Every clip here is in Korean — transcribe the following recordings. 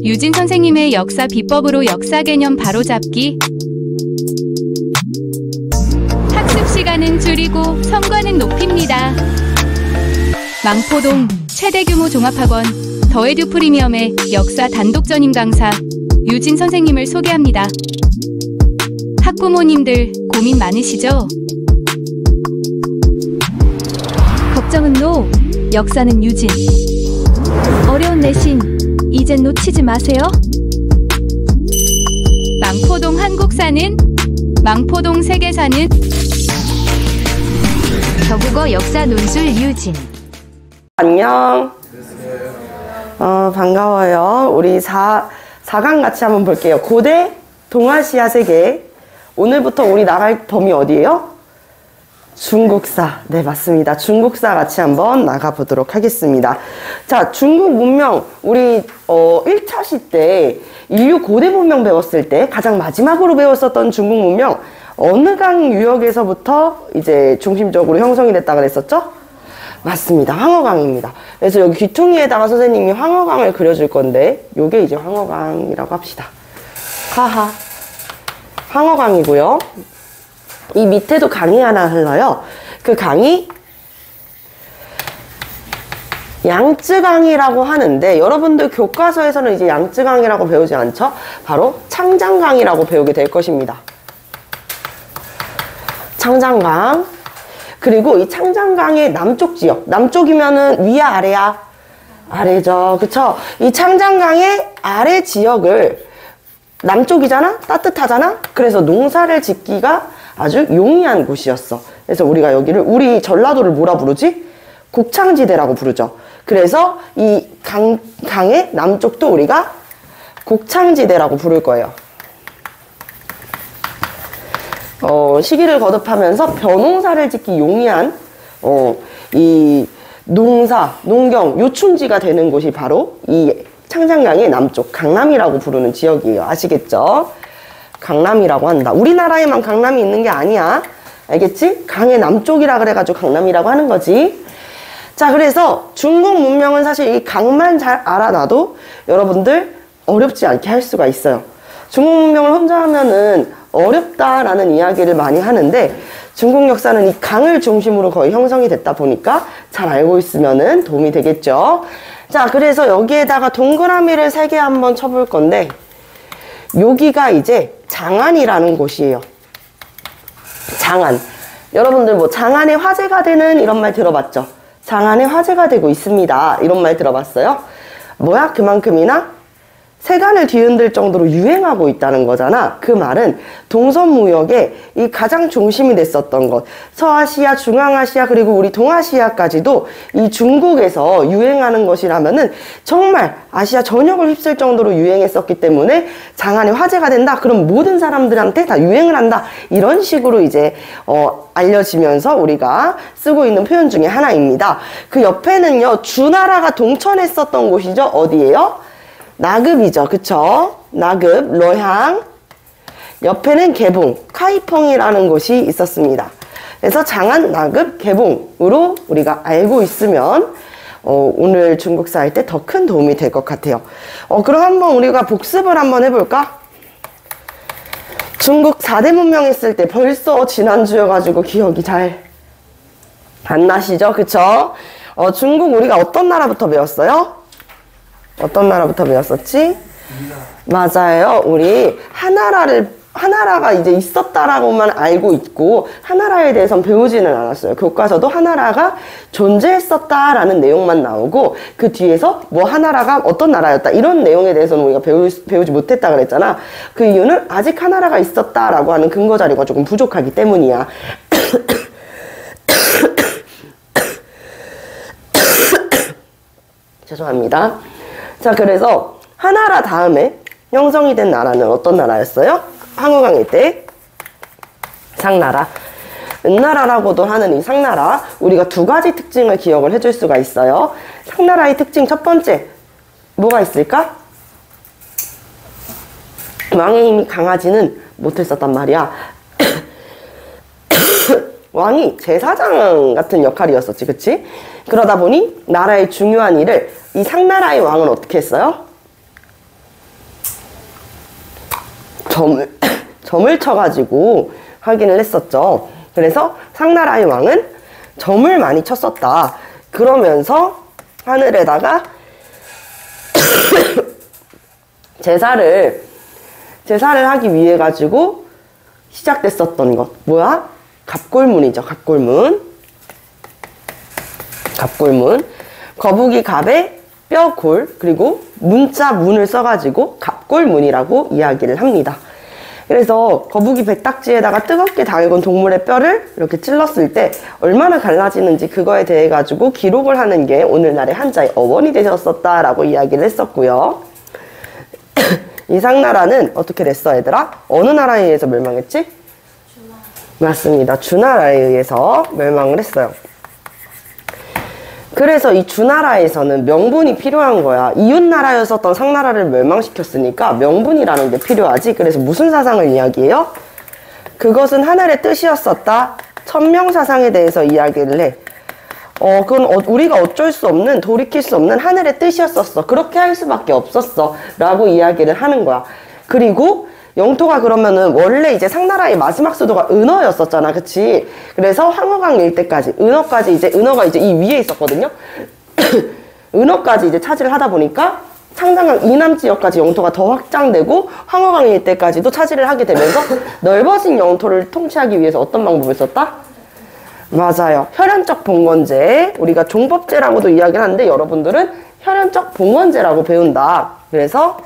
유진 선생님의 역사 비법으로 역사 개념 바로잡기. 학습 시간은 줄이고 성과는 높입니다. 망포동 최대 규모 종합학원 더에듀 프리미엄의 역사 단독 전임 강사 유진 선생님을 소개합니다. 학부모님들 고민 많으시죠? 걱정은 노, 역사는 유진. 어려운 내신 이젠 놓치지 마세요. 망포동 한국사는, 망포동 세계사는, 저국어 역사 논술 유진. 안녕. 반가워요. 우리 4강 같이 한번 볼게요. 고대 동아시아 세계. 오늘부터 우리 나갈 범위 어디예요? 중국사. 네, 맞습니다. 중국사 같이 한번 나가보도록 하겠습니다. 자, 중국 문명. 우리 1차 시 때 인류 고대 문명 배웠을 때 가장 마지막으로 배웠었던 중국 문명 어느 강 유역에서부터 이제 중심적으로 형성이 됐다 그랬었죠? 맞습니다. 황허강입니다. 그래서 여기 귀퉁이에다가 선생님이 황허강을 그려줄 건데 요게 이제 황허강이라고 합시다. 하하. 황허강이고요. 이 밑에도 강이 하나 흘러요. 그 강이 양쯔강이라고 하는데 여러분들 교과서에서는 이제 양쯔강이라고 배우지 않죠? 바로 창장강이라고 배우게 될 것입니다. 창장강. 그리고 이 창장강의 남쪽 지역, 남쪽이면은 위야 아래야? 아래죠. 그쵸? 이 창장강의 아래 지역을 남쪽이잖아? 따뜻하잖아? 그래서 농사를 짓기가 아주 용이한 곳이었어. 그래서 우리가 여기를, 우리 전라도를 뭐라 부르지? 곡창지대라고 부르죠. 그래서 이 강의 남쪽도 우리가 곡창지대라고 부를 거예요. 시기를 거듭하면서 벼농사를 짓기 용이한 이 농사, 농경, 요충지가 되는 곳이 바로 이 창장강의 남쪽 강남이라고 부르는 지역이에요. 아시겠죠? 강남이라고 한다. 우리나라에만 강남이 있는 게 아니야. 알겠지? 강의 남쪽이라 그래가지고 강남이라고 하는 거지. 자, 그래서 중국 문명은 사실 이 강만 잘 알아놔도 여러분들 어렵지 않게 할 수가 있어요. 중국 문명을 혼자 하면은 어렵다라는 이야기를 많이 하는데 중국 역사는 이 강을 중심으로 거의 형성이 됐다 보니까 잘 알고 있으면은 도움이 되겠죠. 자, 그래서 여기에다가 동그라미를 3개 한번 쳐볼 건데 여기가 이제 장안이라는 곳이에요. 장안. 여러분들 뭐 장안에 화제가 되는 이런 말 들어봤죠? 장안에 화제가 되고 있습니다. 이런 말 들어봤어요? 뭐야? 그만큼이나 세간을 뒤흔들 정도로 유행하고 있다는 거잖아. 그 말은 동서무역의 이 가장 중심이 됐었던 것. 서아시아, 중앙아시아, 그리고 우리 동아시아까지도 이 중국에서 유행하는 것이라면은 정말 아시아 전역을 휩쓸 정도로 유행했었기 때문에 장안이 화제가 된다. 그럼 모든 사람들한테 다 유행을 한다. 이런 식으로 이제 알려지면서 우리가 쓰고 있는 표현 중에 하나입니다. 그 옆에는요, 주나라가 동천했었던 곳이죠. 어디예요? 나급이죠. 그쵸? 나급, 로향. 옆에는 개봉, 카이펑이라는 곳이 있었습니다. 그래서 장안, 나급, 개봉으로 우리가 알고 있으면 오늘 중국사 할 때 더 큰 도움이 될 것 같아요. 그럼 한번 우리가 복습을 한번 해볼까? 중국 4대 문명 했을 때 벌써 지난주여가지고 기억이 잘 안 나시죠? 그쵸? 중국 우리가 어떤 나라부터 배웠어요? 어떤 나라부터 배웠었지? 맞아요. 우리 하나라가 이제 있었다라고만 알고 있고 하나라에 대해서는 배우지는 않았어요. 교과서도 하나라가 존재했었다라는 내용만 나오고 그 뒤에서 뭐 하나라가 어떤 나라였다 이런 내용에 대해서는 우리가 배우지 못했다 그랬잖아. 그 이유는 아직 하나라가 있었다라고 하는 근거 자료가 조금 부족하기 때문이야. 죄송합니다. 자, 그래서 하나라 다음에 형성이 된 나라는 어떤 나라였어요? 황후강일 때 상나라. 은나라라고도 하는 이 상나라, 우리가 두 가지 특징을 기억을 해줄 수가 있어요. 상나라의 특징 첫 번째, 뭐가 있을까? 왕의 힘이 강하지는 못했었단 말이야. 왕이 제사장 같은 역할이었었지, 그치? 그러다 보니 나라의 중요한 일을 이 상나라의 왕은 어떻게 했어요? 점을 쳐가지고 확인을 했었죠. 그래서 상나라의 왕은 점을 많이 쳤었다. 그러면서 하늘에다가 제사를 하기 위해 가지고 시작됐었던 것. 뭐야? 갑골문이죠. 갑골문. 거북이 갑에 뼈 골, 그리고 문자 문을 써가지고 갑골문이라고 이야기를 합니다. 그래서 거북이 배딱지에다가 뜨겁게 달군 동물의 뼈를 이렇게 찔렀을 때 얼마나 갈라지는지 그거에 대해 가지고 기록을 하는 게 오늘날의 한자의 어원이 되셨었다라고 이야기를 했었고요. 이 상나라는 어떻게 됐어, 얘들아? 어느 나라에 의해서 멸망했지? 맞습니다. 주나라에 의해서 멸망을 했어요. 그래서 이 주나라에서는 명분이 필요한 거야. 이웃나라였었던 상나라를 멸망시켰으니까 명분이라는 게 필요하지. 그래서 무슨 사상을 이야기해요? 그것은 하늘의 뜻이었었다. 천명사상에 대해서 이야기를 해. 그건 우리가 어쩔 수 없는, 돌이킬 수 없는 하늘의 뜻이었었어. 그렇게 할 수밖에 없었어. 라고 이야기를 하는 거야. 그리고 영토가 그러면은 원래 이제 상나라의 마지막 수도가 은어였었잖아. 그치? 그래서 황허강 일대까지, 은어가 이제 이 위에 있었거든요. 은어까지 이제 차지를 하다 보니까 창장강 이남 지역까지 영토가 더 확장되고 황허강 일대까지도 차지를 하게 되면서 넓어진 영토를 통치하기 위해서 어떤 방법을 썼다? 맞아요. 혈연적 봉건제. 우리가 종법제라고도 이야기를 하는데 여러분들은 혈연적 봉건제라고 배운다. 그래서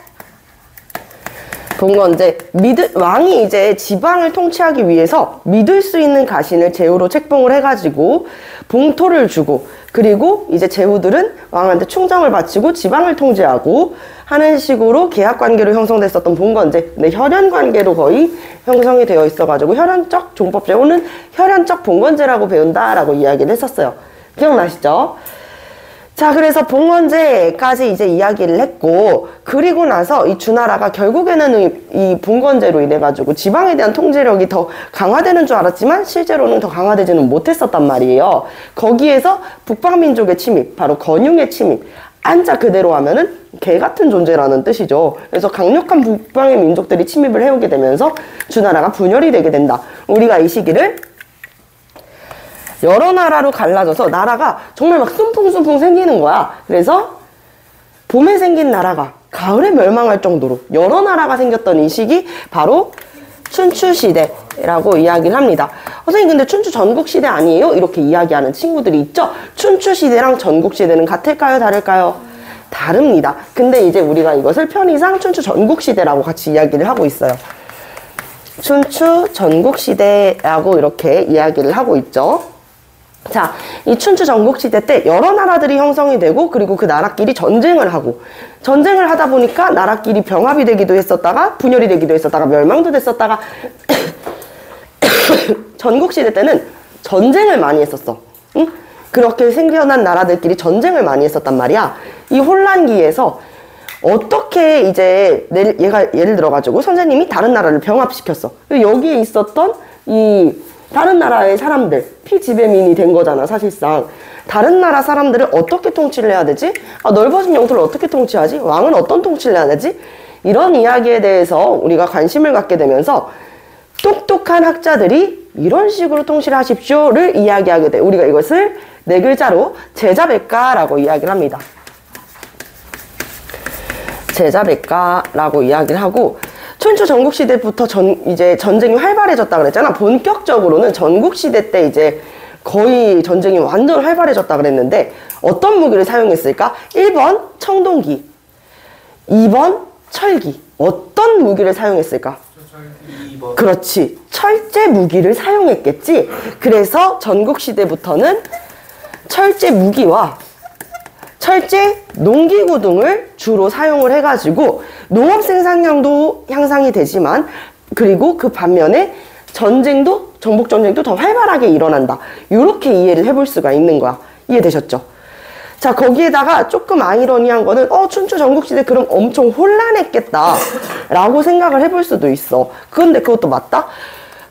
봉건제, 왕이 이제 지방을 통치하기 위해서 믿을 수 있는 가신을 제후로 책봉을 해가지고 봉토를 주고, 그리고 이제 제후들은 왕한테 충정을 바치고 지방을 통제하고 하는 식으로 계약관계로 형성됐었던 봉건제. 근데 혈연관계로 거의 형성이 되어 있어가지고 혈연적 종법제 혹은 혈연적 봉건제라고 배운다라고 이야기를 했었어요. 기억나시죠? 자, 그래서 봉건제까지 이제 이야기를 했고, 그리고 나서 이 주나라가 결국에는 이 봉건제로 인해가지고 지방에 대한 통제력이 더 강화되는 줄 알았지만 실제로는 더 강화되지는 못했었단 말이에요. 거기에서 북방민족의 침입, 바로 건융의 침입, 한자 그대로 하면은 개 같은 존재라는 뜻이죠. 그래서 강력한 북방의 민족들이 침입을 해오게 되면서 주나라가 분열이 되게 된다. 우리가 이 시기를 여러 나라로 갈라져서 나라가 정말 막 숨풍숨풍 생기는 거야. 그래서 봄에 생긴 나라가 가을에 멸망할 정도로 여러 나라가 생겼던 이 시기 바로 춘추시대라고 이야기를 합니다. 선생님 근데 춘추 전국시대 아니에요? 이렇게 이야기하는 친구들이 있죠. 춘추시대랑 전국시대는 같을까요? 다를까요? 다릅니다. 근데 이제 우리가 이것을 편의상 춘추 전국시대라고 같이 이야기를 하고 있어요. 춘추 전국시대라고 이렇게 이야기를 하고 있죠. 자, 이 춘추 전국시대 때 여러 나라들이 형성이 되고, 그리고 그 나라끼리 전쟁을 하고, 전쟁을 하다 보니까 나라끼리 병합이 되기도 했었다가 분열이 되기도 했었다가 멸망도 됐었다가 전국시대 때는 전쟁을 많이 했었어. 응? 그렇게 생겨난 나라들끼리 전쟁을 많이 했었단 말이야. 이 혼란기에서 어떻게 이제 예를 들어가지고 선생님이 다른 나라를 병합시켰어. 여기에 있었던 이 다른 나라의 사람들, 피지배민이 된 거잖아, 사실상. 다른 나라 사람들을 어떻게 통치를 해야 되지? 넓어진 영토를 어떻게 통치하지? 왕은 어떤 통치를 해야 되지? 이런 이야기에 대해서 우리가 관심을 갖게 되면서 똑똑한 학자들이 이런 식으로 통치를 하십시오를 이야기하게 돼. 우리가 이것을 네 글자로 제자백가라고 이야기를 합니다. 제자백가라고 이야기를 하고, 춘추 전국시대부터 이제 전쟁이 활발해졌다 그랬잖아. 본격적으로는 전국시대 때 이제 거의 전쟁이 완전 활발해졌다 그랬는데 어떤 무기를 사용했을까? 1번 청동기, 2번 철기. 어떤 무기를 사용했을까? 그렇지. 철제 무기를 사용했겠지. 그래서 전국시대부터는 철제 무기와 철제 농기구 등을 주로 사용을 해가지고 농업 생산량도 향상이 되지만, 그리고 그 반면에 전쟁도, 정복전쟁도 더 활발하게 일어난다. 이렇게 이해를 해볼 수가 있는 거야. 이해되셨죠? 자, 거기에다가 조금 아이러니한 거는 춘추 전국시대 그럼 엄청 혼란했겠다 라고 생각을 해볼 수도 있어. 그런데 그것도 맞다?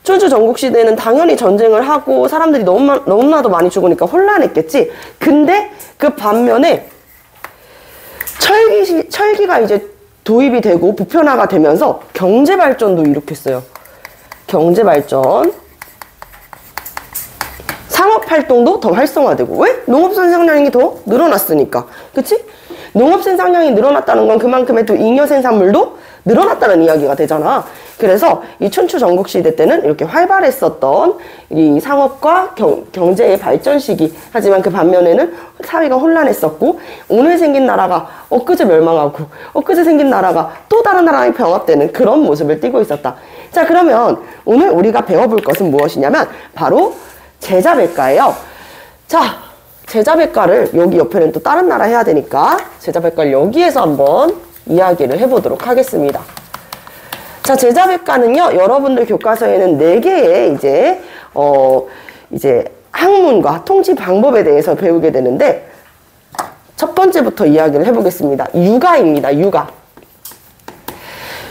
춘추 전국시대는 당연히 전쟁을 하고 사람들이 너무나도 많이 죽으니까 혼란했겠지. 근데 그 반면에 철기가 이제 도입이 되고 보편화가 되면서 경제 발전도 일으켰어요. 경제 발전. 상업 활동도 더 활성화되고. 왜? 농업 생산량이 더 늘어났으니까. 그치? 농업 생산량이 늘어났다는 건 그만큼의 또 잉여 생산물도 늘어났다는 이야기가 되잖아. 그래서 이 춘추 전국시대 때는 이렇게 활발했었던 이 상업과 경제의 발전 시기. 하지만 그 반면에는 사회가 혼란했었고, 오늘 생긴 나라가 엊그제 멸망하고, 엊그제 생긴 나라가 또 다른 나라랑 병합되는 그런 모습을 띠고 있었다. 자, 그러면 오늘 우리가 배워볼 것은 무엇이냐면 바로 제자백과예요. 자, 제자백과를 여기 옆에는 또 다른 나라 해야 되니까 제자백과를 여기에서 한번 이야기를 해보도록 하겠습니다. 자, 제자백과는요, 여러분들 교과서에는 4개의 이제 학문과 통치 방법에 대해서 배우게 되는데, 첫 번째부터 이야기를 해보겠습니다. 유가입니다. 유가.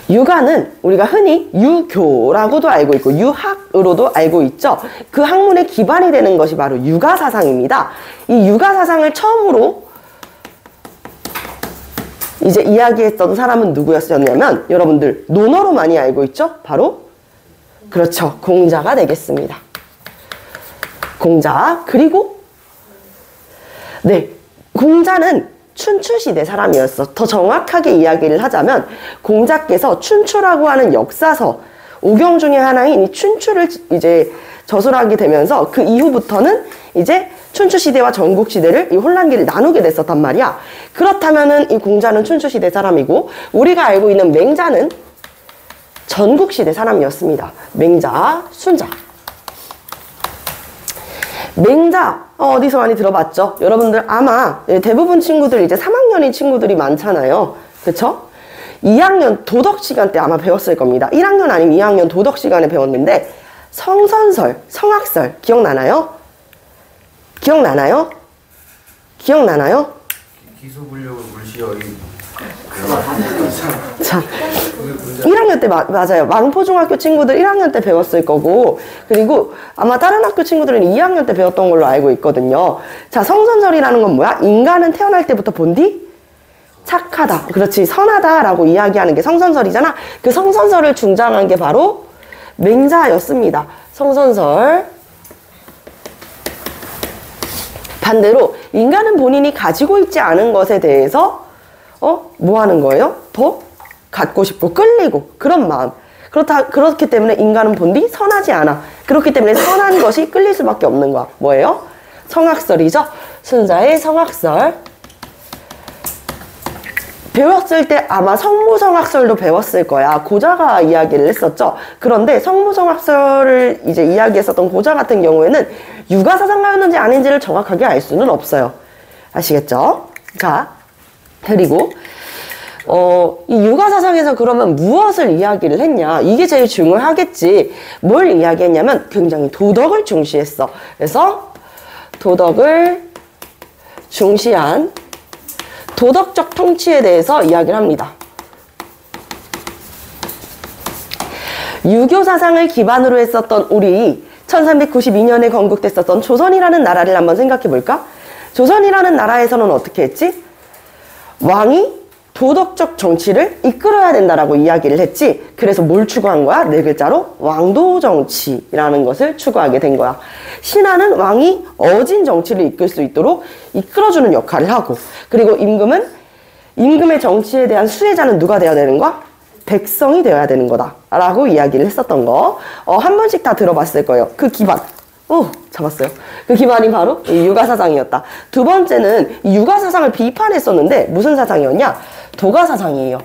유가는 우리가 흔히 유교라고도 알고 있고 유학으로도 알고 있죠. 그 학문의 기반이 되는 것이 바로 유가사상입니다. 이 유가사상을 처음으로 이제 이야기했던 사람은 누구였냐면, 여러분들 논어로 많이 알고 있죠? 바로 그렇죠, 공자가 되겠습니다. 공자. 그리고 네, 공자는 춘추시대 사람이었어. 더 정확하게 이야기를 하자면 공자께서 춘추라고 하는 역사서 5경 중에 하나인 이 춘추를 이제 저술하게 되면서 그 이후부터는 이제 춘추시대와 전국시대를 이 혼란기를 나누게 됐었단 말이야. 그렇다면은 이 공자는 춘추시대 사람이고, 우리가 알고 있는 맹자는 전국시대 사람이었습니다. 맹자, 순자. 맹자, 어디서 많이 들어봤죠? 여러분들 아마 대부분 친구들 이제 3학년인 친구들이 많잖아요. 그쵸? 2학년 도덕 시간 때 아마 배웠을 겁니다. 1학년 아니면 2학년 도덕 시간에 배웠는데, 성선설, 성악설 기억나나요? 기억나나요? 기억나나요? 기수불력을 물시어. 자, 1학년 때 맞아요. 망포중학교 친구들 1학년 때 배웠을 거고, 그리고 아마 다른 학교 친구들은 2학년 때 배웠던 걸로 알고 있거든요. 자, 성선설이라는 건 뭐야? 인간은 태어날 때부터 본디 착하다. 그렇지, 선하다라고 이야기하는 게 성선설이잖아. 그 성선설을 중장한 게 바로 맹자였습니다. 성선설. 반대로 인간은 본인이 가지고 있지 않은 것에 대해서 뭐 하는 거예요? 더 갖고 싶고 끌리고 그런 마음. 그렇기 때문에 인간은 본디 선하지 않아. 그렇기 때문에 선한 것이 끌릴 수밖에 없는 거야. 뭐예요? 성악설이죠. 순자의 성악설. 배웠을 때 아마 성무성악설도 배웠을 거야. 고자가 이야기를 했었죠. 그런데 성무성악설을 이제 이야기했었던 고자 같은 경우에는 유가사상가였는지 아닌지를 정확하게 알 수는 없어요. 아시겠죠? 자, 그리고 이 유가사상에서 그러면 무엇을 이야기를 했냐? 이게 제일 중요하겠지. 뭘 이야기했냐면 굉장히 도덕을 중시했어. 그래서 도덕을 중시한 도덕적 통치에 대해서 이야기를 합니다. 유교 사상을 기반으로 했었던 우리 1392년에 건국됐었던 조선이라는 나라를 한번 생각해 볼까? 조선이라는 나라에서는 어떻게 했지? 왕이 도덕적 정치를 이끌어야 된다라고 이야기를 했지. 그래서 뭘 추구한 거야? 4글자로 왕도 정치라는 것을 추구하게 된 거야. 신하는 왕이 어진 정치를 이끌 수 있도록 이끌어주는 역할을 하고, 그리고 임금의 정치에 대한 수혜자는 누가 되어야 되는 거야? 백성이 되어야 되는 거다 라고 이야기를 했었던 거 한 번씩 다 들어봤을 거예요. 그 기반, 잡았어요. 그 기반이 바로 이 유가사상이었다. 두 번째는 이 유가사상을 비판했었는데 무슨 사상이었냐? 도가사상이에요.